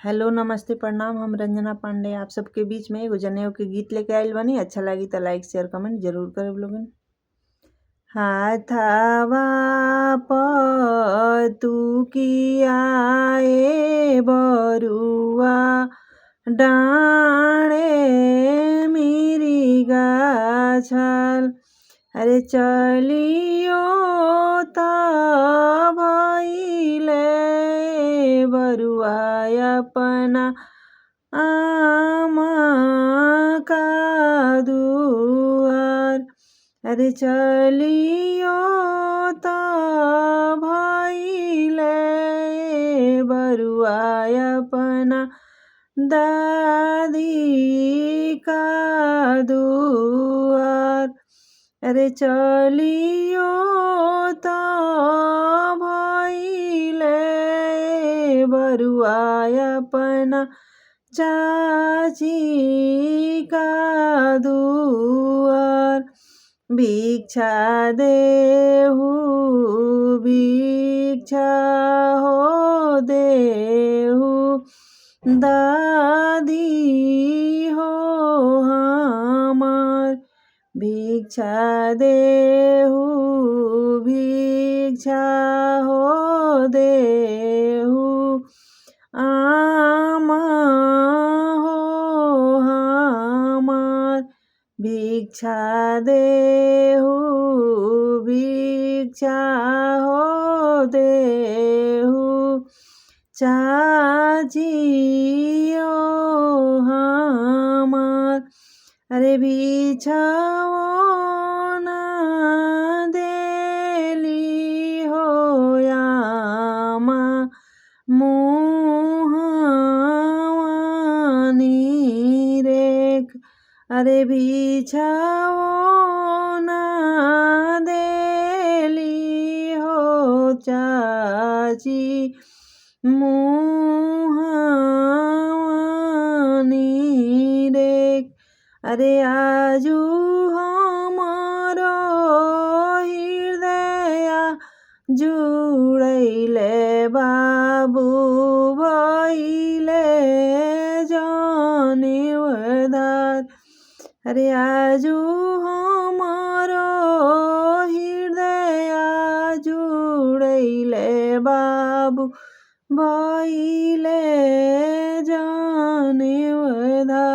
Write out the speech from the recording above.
Hello नमस्ते प्रणाम। हम रंजना पांडे आप सबके बीच में एगो जनेऊ के गीत लेके आइल बानी। अच्छा लगी तो लाइक शेयर कमेंट जरूर करब लोगन। हाथवा तू कियाए बरुआ डाँडे मिरी गाछल। अरे चलियो त भइले बरुआ अपना आमा का दुआर। अरे चलियो त भइले बरुआ अपना दादी का दुआर। अरे चलियो त भइले बरुआ अपना चाची का दुआर। भिक्षा देहु भिक्षा हो देहु दादी हो हमार। भिक्षा देहु भिक्षा हो देहु आमा हो हमार। भिक्षा देहु भिक्षा हो देहु चाची हो हमार। अरे बिछौना देली हो आमा मुहावानी रेख। अरे बिछौना देली हो चाची मुहावानी रेख। अरे आजू हमारो हृदय जुड़ैले बाबू भइले जनेऊधार। अरे आजू हमारो हृदय जुड़ैले बाबू भइले जनेऊधार।